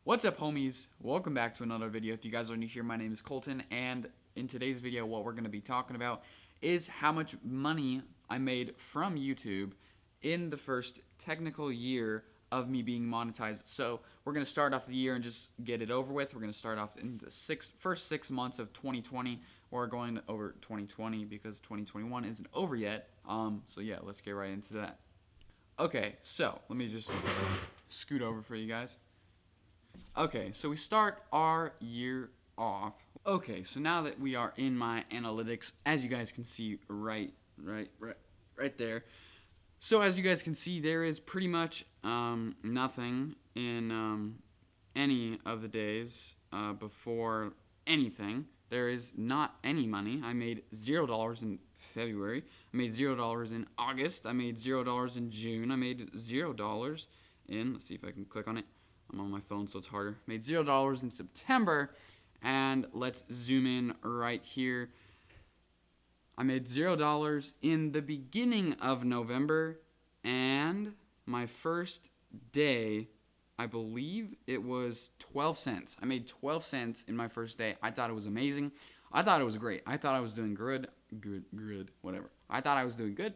What's up, homies? Welcome back to another video. If you guys are new here, my name is Colton, and in today's video, what we're going to be talking about is how much money I made from YouTube in the first technical year of me being monetized. So we're going to start off the year and just get it over with. We're going to start off in the first 6 months of 2020. We're going over 2020 because 2021 isn't over yet. So yeah, let's get right into that. Okay, so let me just scoot over for you guys. Okay, so we start our year off. Okay, so now that we are in my analytics, as you guys can see right there. So as you guys can see, there is pretty much nothing in any of the days before anything. There is not any money. I made $0 in February. I made $0 in August. I made $0 in June. I made $0 in, let's see if I can click on it. I'm on my phone, so it's harder. Made $0 in September, and let's zoom in right here. I made $0 in the beginning of November, and my first day, I believe it was 12 cents. I made 12 cents in my first day. I thought it was amazing. I thought it was great. I thought I was doing good, whatever. I thought I was doing good.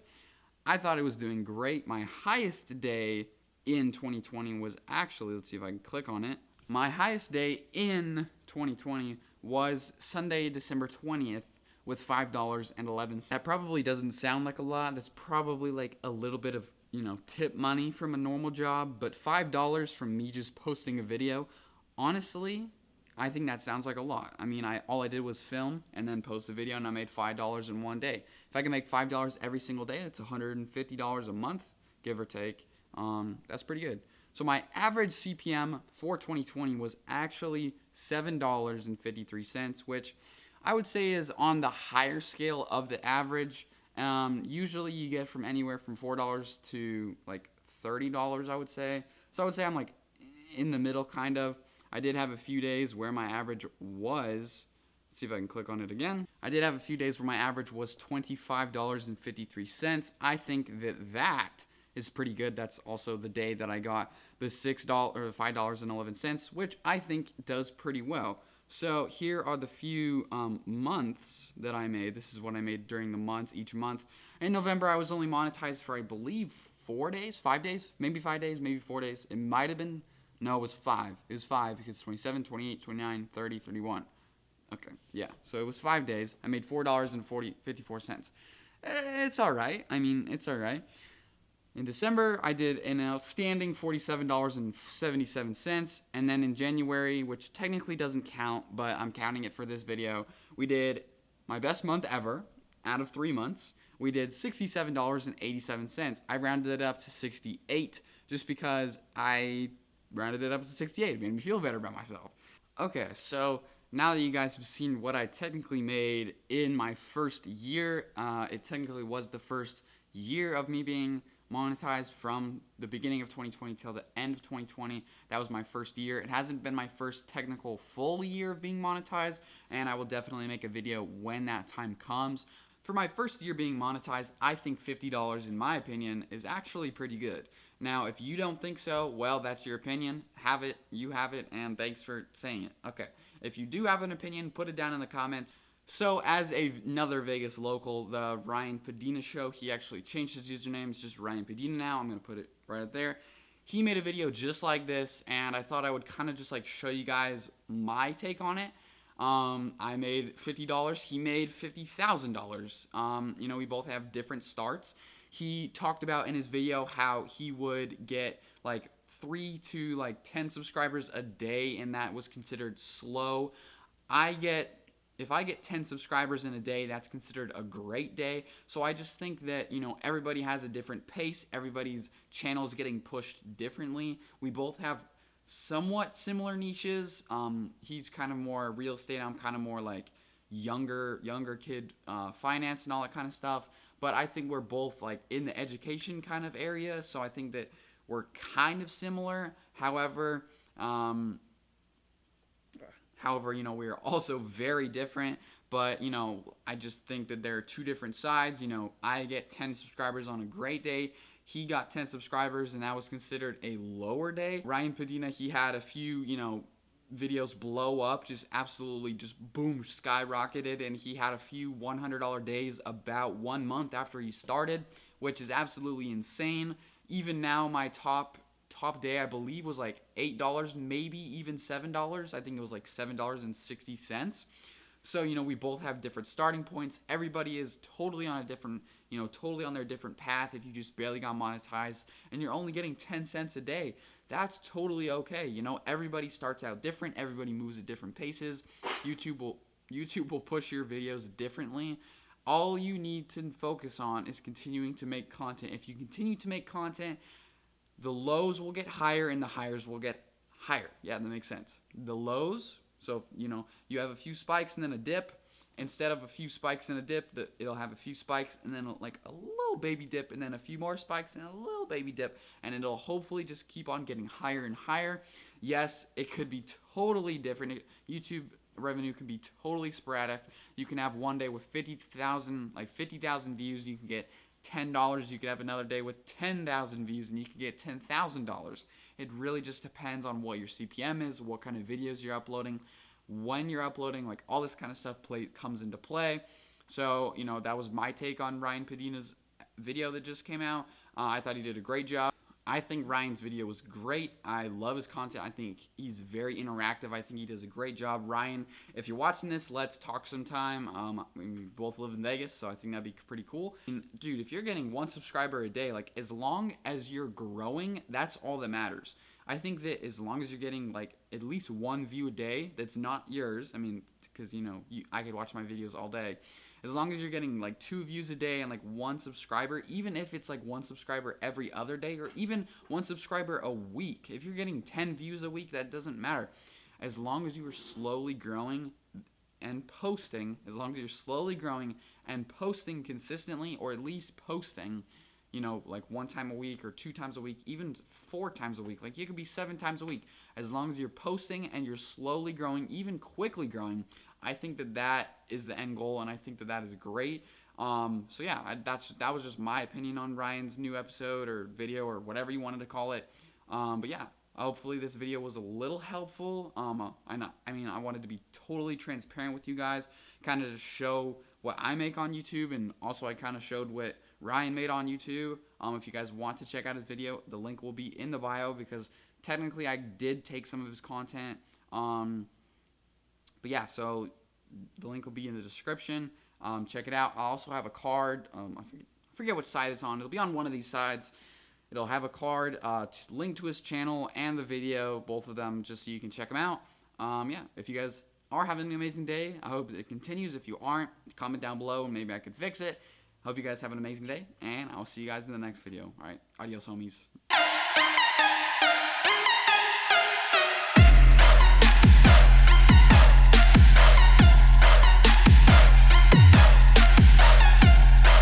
I thought it was doing great. My highest day in 2020 was actually, let's see if I can click on it. My highest day in 2020 was Sunday, December 20th with $5.11. That probably doesn't sound like a lot. That's probably like a little bit of, tip money from a normal job, but $5 from me just posting a video, honestly, I think that sounds like a lot. I mean, all I did was film and then post a video, and I made $5 in one day. If I can make $5 every single day, that's $150 a month, give or take. That's pretty good. So my average CPM for 2020 was actually $7.53, which I would say is on the higher scale of the average. Usually you get from anywhere from $4 to like $30, I would say. So I would say I'm like in the middle, kind of. I did have a few days where my average was, let's see if I can click on it again. I did have a few days where my average was $25.53. I think that is pretty good. That's also the day that I got the $5.11, which I think does pretty well. So here are the few months that I made. This is what I made during the months, each month. In November, I was only monetized for, I believe, 5 days, maybe 5 days, maybe 4 days. It might have been, no, it was 5. It was 5 because 27, 28, 29, 30, 31. Okay, yeah, so it was 5 days. I made $4.54. It's all right. I mean, it's all right. In December, I did an outstanding $47.77, and then in January, which technically doesn't count, but I'm counting it for this video, we did my best month ever out of 3 months. We did $67.87. I rounded it up to 68 just because I rounded it up to 68. It made me feel better about myself. Okay, so now that you guys have seen what I technically made in my first year, it technically was the first year of me being monetized from the beginning of 2020 till the end of 2020. That was my first year. It hasn't been my first technical full year of being monetized, and I will definitely make a video when that time comes. For my first year being monetized, I think $50, in my opinion, is actually pretty good. Now, if you don't think so, well, that's your opinion. Have it, you have it, and thanks for saying it. Okay, if you do have an opinion, put it down in the comments. So as another Vegas local, the Ryan Padina show, he actually changed his username. It's just Ryan Padina now. I'm going to put it right up there. He made a video just like this, and I thought I would kind of just like show you guys my take on it. I made $50. He made $50,000. We both have different starts. He talked about in his video how he would get like 3 to like 10 subscribers a day, and that was considered slow. If I get 10 subscribers in a day, that's considered a great day. So I just think that, everybody has a different pace. Everybody's channel is getting pushed differently. We both have somewhat similar niches. He's kind of more real estate. I'm kind of more like younger kid finance and all that kind of stuff. But I think we're both like in the education kind of area. So I think that we're kind of similar. However, we are also very different, but, I just think that there are two different sides. I get 10 subscribers on a great day. he got 10 subscribers, and that was considered a lower day. Ryan Padina, he had a few, videos blow up, just absolutely just boom, skyrocketed, and he had a few $100 days about 1 month after he started, which is absolutely insane. Even now, my top day, I believe, was like $8, maybe even $7. I think it was like $7.60. So, we both have different starting points. Everybody is totally on a different, totally on their different path. If you just barely got monetized and you're only getting 10 cents a day, that's totally okay. Everybody starts out different. Everybody moves at different paces. YouTube will push your videos differently. All you need to focus on is continuing to make content. If you continue to make content, the lows will get higher and the highs will get higher. Yeah, that makes sense. The lows, so you have a few spikes and then a dip. Instead of a few spikes and a dip, it'll have a few spikes and then like a little baby dip and then a few more spikes and a little baby dip, and it'll hopefully just keep on getting higher and higher. Yes, it could be totally different. YouTube revenue can be totally sporadic. You can have one day with 50,000 views, you can get $10. You could have another day with 10,000 views and you can get $10,000. It really just depends on what your CPM is, what kind of videos you're uploading, when you're uploading, like all this kind of stuff comes into play. So, that was my take on Ryan Padina's video that just came out. I thought he did a great job. I think Ryan's video was great. I love his content. I think he's very interactive. I think he does a great job. Ryan, if you're watching this, let's talk sometime. We both live in Vegas, so I think that'd be pretty cool. And dude, if you're getting 1 subscriber a day, like as long as you're growing, that's all that matters. I think that as long as you're getting like at least 1 view a day that's not yours, because I could watch my videos all day. As long as you're getting like 2 views a day and like 1 subscriber, even if it's like 1 subscriber every other day or even 1 subscriber a week, if you're getting 10 views a week, that doesn't matter. As long as you are slowly growing and posting, consistently, or at least posting, like 1 time a week or 2 times a week, even 4 times a week. Like, you could be 7 times a week. As long as you're posting and you're slowly growing, even quickly growing, I think that is the end goal, and I think that is great. So yeah, that was just my opinion on Ryan's new episode or video or whatever you wanted to call it. But yeah, hopefully this video was a little helpful. I wanted to be totally transparent with you guys, kind of just show what I make on YouTube, and also I kind of showed what Ryan made on YouTube. If you guys want to check out his video, the link will be in the bio, because technically I did take some of his content. But yeah, so the link will be in the description. Check it out. I also have a card. I forget which side it's on. It'll be on one of these sides. It'll have a card, link to his channel and the video, both of them, just so you can check them out. Yeah, if you guys are having an amazing day, I hope it continues. If you aren't, comment down below and maybe I could fix it. Hope you guys have an amazing day, and I'll see you guys in the next video. All right, adios, homies.